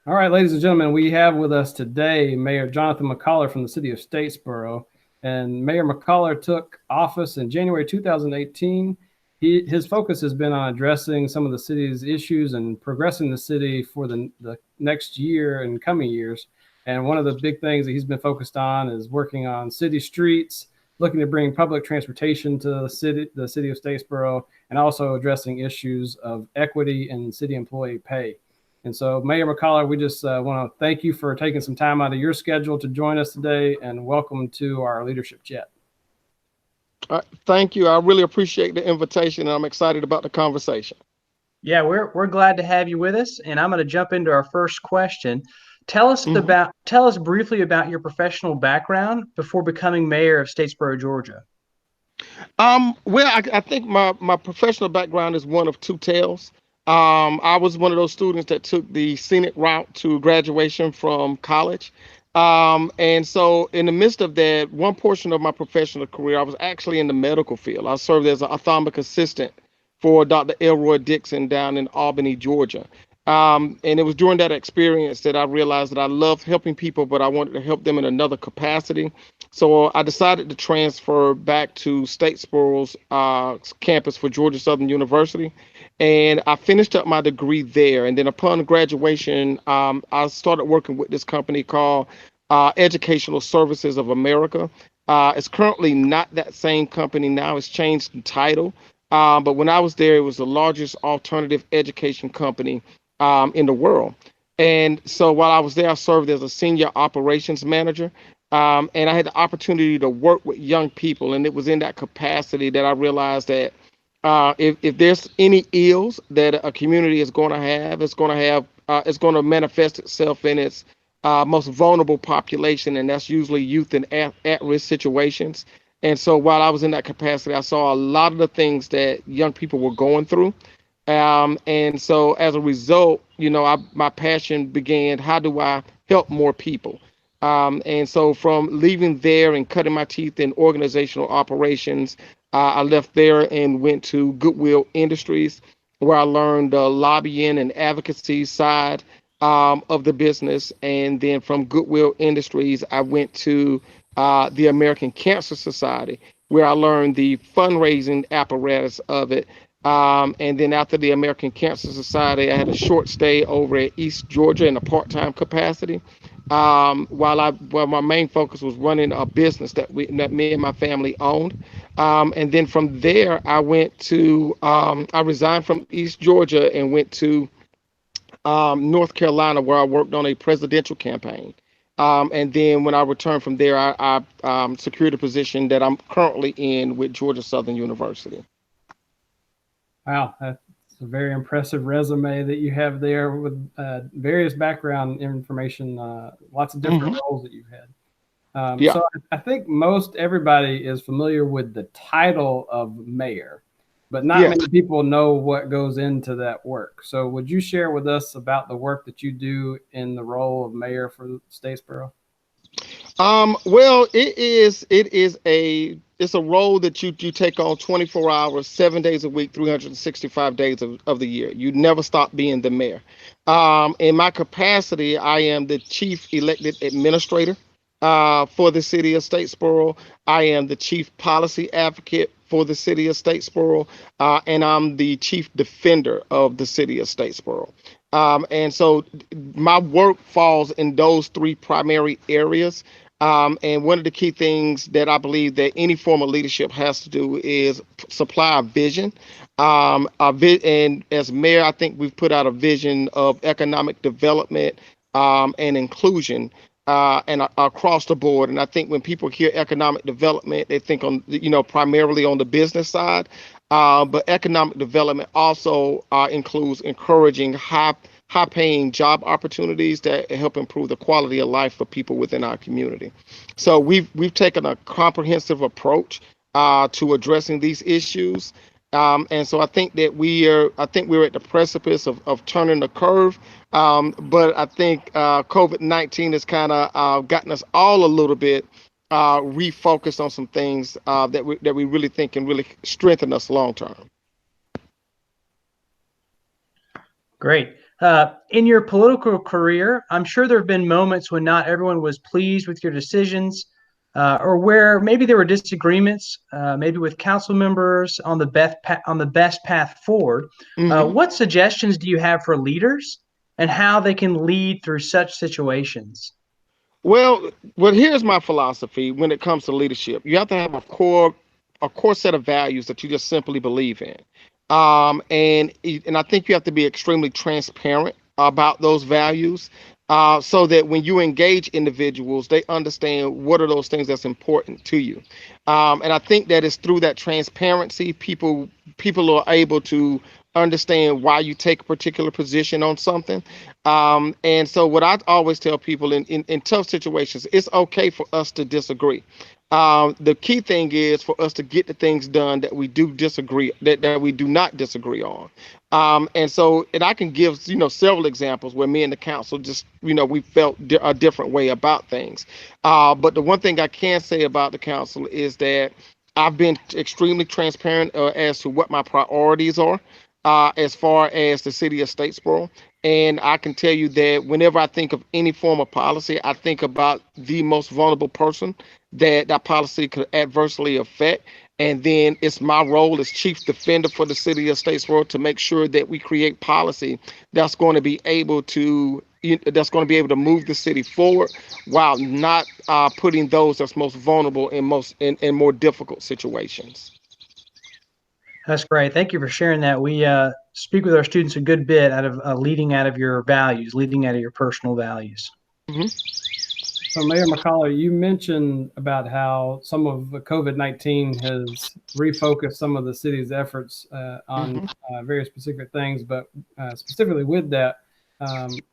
All right, ladies and gentlemen, we have with us today Mayor Jonathan McCollar from the City of Statesboro. And Mayor McCollar took office in January 2018. His focus has been on addressing some of the city's issues and progressing the city for the next year and coming years. And one of the big things that he's been focused on is working on city streets, looking to bring public transportation to the city of Statesboro, and also addressing issues of equity and city employee pay. And so, Mayor McCollar, we just want to thank you for taking some time out of your schedule to join us today, and welcome to our leadership chat. Thank you. I really appreciate the invitation, and I'm excited about the conversation. Yeah, we're glad to have you with us, and I'm going to jump into our first question. Tell us briefly about your professional background before becoming mayor of Statesboro, Georgia. Well, I think my professional background is one of two tales. I was one of those students that took the scenic route to graduation from college. And so in the midst of that, one portion of my professional career, I was actually in the medical field. I served as an ophthalmic assistant for Dr. Elroy Dixon down in Albany, Georgia. And it was during that experience that I realized that I loved helping people, but I wanted to help them in another capacity. So I decided to transfer back to Statesboro's campus for Georgia Southern University. And I finished up my degree there. And then upon graduation, I started working with this company called Educational Services of America. It's currently not that same company now. It's changed the title. But when I was there, it was the largest alternative education company in the world. And so while I was there, I served as a senior operations manager. And I had the opportunity to work with young people. And it was in that capacity that I realized that if there's any ills that a community is going to have, it's going to manifest itself in its most vulnerable population, and that's usually youth in at-risk situations. And so while I was in that capacity, I saw a lot of the things that young people were going through. And so as a result, my passion began, how do I help more people? And so from leaving there and cutting my teeth in organizational operations, I left there and went to Goodwill Industries, where I learned the lobbying and advocacy side of the business. And then from Goodwill Industries, I went to the American Cancer Society, where I learned the fundraising apparatus of it. And then after the American Cancer Society, I had a short stay over at East Georgia in a part-time capacity. While my main focus was running a business that me and my family owned. And then from there, I resigned from East Georgia and went to North Carolina, where I worked on a presidential campaign. And then when I returned from there, I secured a position that I'm currently in with Georgia Southern University. Wow, that's a very impressive resume that you have there with various background information, lots of different roles that you've had. Yeah. So I think most everybody is familiar with the title of mayor, but not Yes. many people know what goes into that work. So would you share with us about the work that you do in the role of mayor for Statesboro? Well, it's a role that you take on 24 hours, 7 days a week, 365 days of the year. You never stop being the mayor. In my capacity, I am the chief elected administrator for the city of Statesboro. I am the chief policy advocate for the city of Statesboro, and I'm the chief defender of the city of Statesboro. And so my work falls in those three primary areas. And one of the key things that I believe that any form of leadership has to do is supply a vision. And as mayor, I think we've put out a vision of economic development and inclusion and across the board. And I think when people hear economic development, they think on, primarily on the business side. But economic development also includes encouraging high-paying job opportunities that help improve the quality of life for people within our community. So we've taken a comprehensive approach to addressing these issues. And so I think that we're at the precipice of turning the curve. But I think COVID-19 has kind of gotten us all a little bit refocused on some things that we really think can really strengthen us long term. Great. In your political career, I'm sure there have been moments when not everyone was pleased with your decisions, or where maybe there were disagreements, maybe with council members on the best path forward. Hmm. What suggestions do you have for leaders and how they can lead through such situations? Well, here's my philosophy when it comes to leadership. You have to have a core set of values that you just simply believe in. And I think you have to be extremely transparent about those values, so that when you engage individuals, they understand what are those things that's important to you. And I think that it's through that transparency, people are able to understand why you take a particular position on something. And so what I always tell people in tough situations, it's okay for us to disagree. The key thing is for us to get the things done that we do disagree, that we do not disagree on. And I can give, several examples where me and the council just, we felt a different way about things. But the one thing I can say about the council is that I've been extremely transparent as to what my priorities are, as far as the city of Statesboro. And I can tell you that whenever I think of any form of policy, I think about the most vulnerable person that policy could adversely affect. And then it's my role as chief defender for the city of Statesboro to make sure that we create policy that's going to be able to move the city forward while not putting those that's most vulnerable in more difficult situations. That's great. Thank you for sharing that. We speak with our students a good bit out of leading out of your values, leading out of your personal values. Hmm. So, Mayor McCollar, you mentioned about how some of the COVID-19 has refocused some of the city's efforts on Hmm. very specific things, but specifically with that,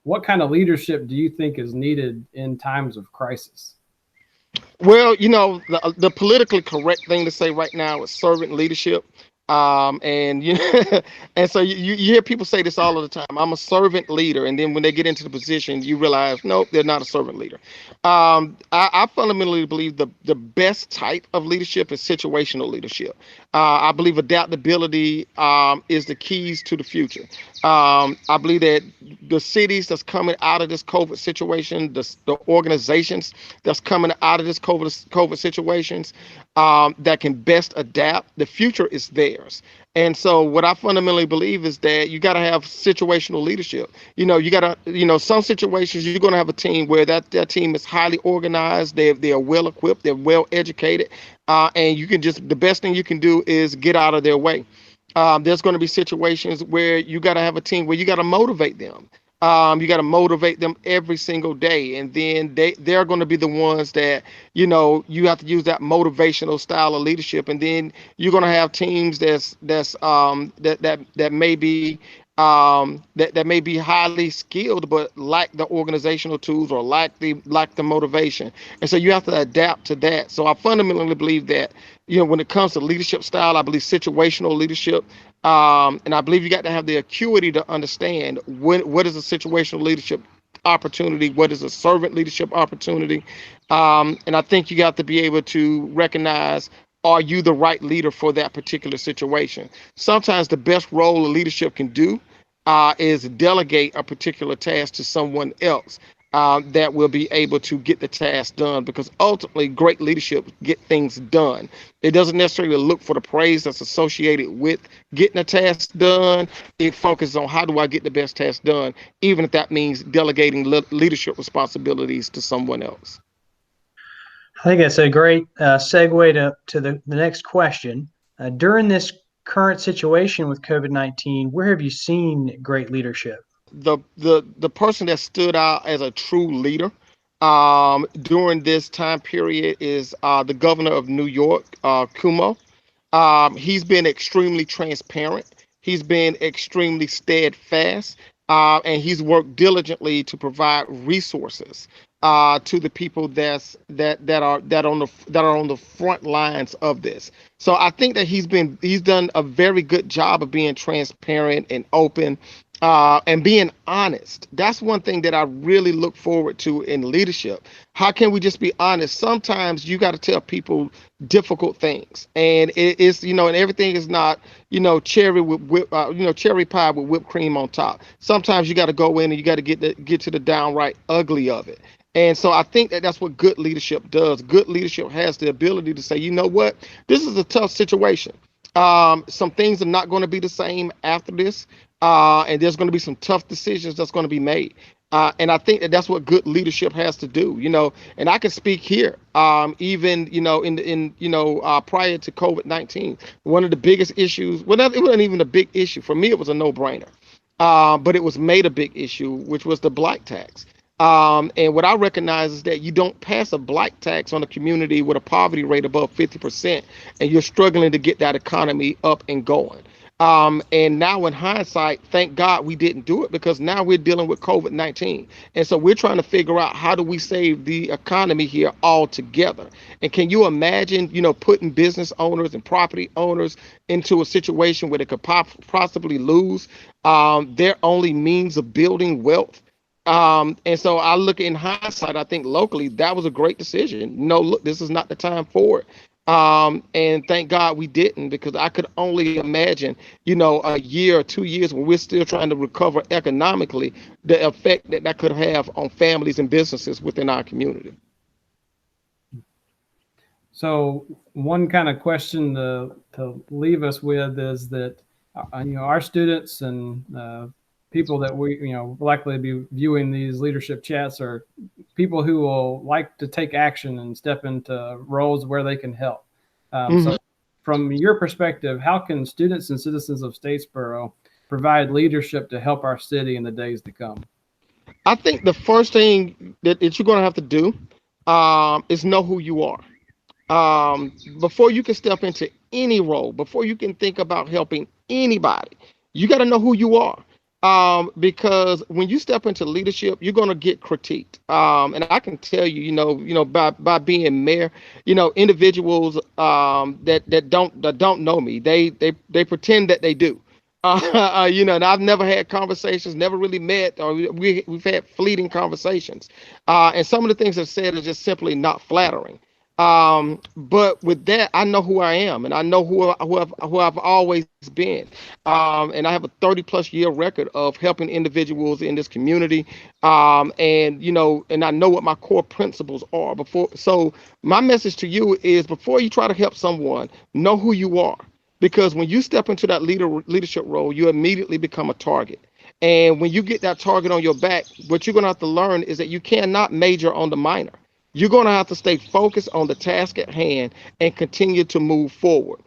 what kind of leadership do you think is needed in times of crisis? Well, the politically correct thing to say right now is servant leadership. And and so you hear people say this all of the time. I'm a servant leader, and then when they get into the position, you realize nope, they're not a servant leader. I fundamentally believe the best type of leadership is situational leadership. I believe adaptability is the keys to the future. I believe that the cities that's coming out of this COVID situation, the organizations that's coming out of this COVID situations, that can best adapt, the future is theirs. And so what I fundamentally believe is that you got to have situational leadership. You got to, some situations you're going to have a team where that team is highly organized, they're well equipped, they're well educated, and the best thing you can do is get out of their way. There's going to be situations where you got to have a team where you got to motivate them. You got to motivate them every single day, and then they're going to be the ones that you have to use that motivational style of leadership. And then you're going to have teams that may be that may be highly skilled but lack the organizational tools or lack the motivation. And so you have to adapt to that. So I fundamentally believe that when it comes to leadership style, I believe situational leadership. And I believe you got to have the acuity to understand what is a situational leadership opportunity, what is a servant leadership opportunity. And I think you got to be able to recognize, are you the right leader for that particular situation? Sometimes the best role a leadership can do is delegate a particular task to someone else that will be able to get the task done, because ultimately great leadership get things done. It doesn't necessarily look for the praise that's associated with getting a task done. It focuses on how do I get the best task done, even if that means delegating leadership responsibilities to someone else. I think that's a great segue to the next question. During this current situation with COVID-19, where have you seen great leadership? The person that stood out as a true leader during this time period is the governor of New York, Cuomo. He's been extremely transparent. He's been extremely steadfast, and he's worked diligently to provide resources to the people that are on the front lines of this. So I think that he's done a very good job of being transparent and open, and being honest. That's one thing that I really look forward to in leadership. How can we just be honest? Sometimes you got to tell people difficult things, and it's, and everything is not, cherry pie with whipped cream on top. Sometimes you got to go in and you got to get to the downright ugly of it. And so I think that that's what good leadership does. Good leadership has the ability to say, you know what, this is a tough situation. Some things are not going to be the same after this, and there's going to be some tough decisions that's going to be made. And I think that that's what good leadership has to do, And I can speak here, even prior to COVID-19, one of the biggest issues. Well, it wasn't even a big issue for me. It was a no-brainer, but it was made a big issue, which was the black tax. And what I recognize is that you don't pass a black tax on a community with a poverty rate above 50%, and you're struggling to get that economy up and going. And now in hindsight, thank God we didn't do it, because now we're dealing with COVID-19. And so we're trying to figure out, how do we save the economy here all together? And can you imagine, putting business owners and property owners into a situation where they could possibly lose their only means of building wealth? And so I look in hindsight, I think locally that was a great decision. No, look, this is not the time for it. And thank God we didn't, because I could only imagine, a year or 2 years when we're still trying to recover economically, the effect that could have on families and businesses within our community. So one kind of question to leave us with is that, our students and people that we, likely be viewing these leadership chats are people who will like to take action and step into roles where they can help. So from your perspective, how can students and citizens of Statesboro provide leadership to help our city in the days to come? I think the first thing that you're going to have to do is know who you are. Before you can step into any role, before you can think about helping anybody, you got to know who you are. Because when you step into leadership, you're going to get critiqued. And I can tell you, by being mayor, individuals that don't know me, they pretend that they do. And I've never had conversations, never really met, or we've had fleeting conversations. And some of the things I've said are just simply not flattering. But with that, I know who I am, and I know who I've always been. And I have a 30+ year record of helping individuals in this community. And I know what my core principles are. So my message to you is, before you try to help someone, know who you are. Because when you step into that leadership role, you immediately become a target. And when you get that target on your back, what you're going to have to learn is that you cannot major on the minor. You're going to have to stay focused on the task at hand and continue to move forward.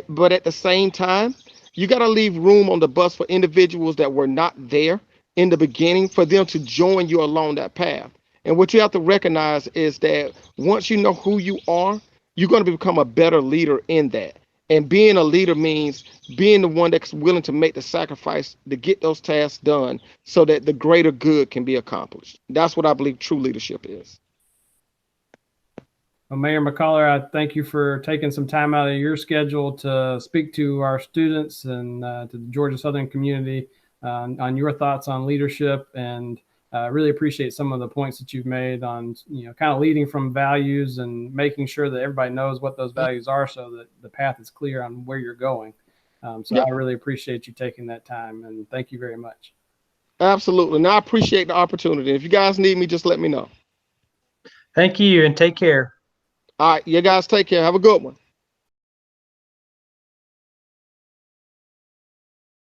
But at the same time, you got to leave room on the bus for individuals that were not there in the beginning, for them to join you along that path. And what you have to recognize is that once you know who you are, you're going to become a better leader in that. And being a leader means being the one that's willing to make the sacrifice to get those tasks done, so that the greater good can be accomplished. That's what I believe true leadership is. Well, Mayor McCollar, I thank you for taking some time out of your schedule to speak to our students and to the Georgia Southern community on your thoughts on leadership, and really appreciate some of the points that you've made on, kind of leading from values and making sure that everybody knows what those values are, so that the path is clear on where you're going. I really appreciate you taking that time, and thank you very much. Absolutely. And I appreciate the opportunity. If you guys need me, just let me know. Thank you, and take care. All right. You guys take care. Have a good one.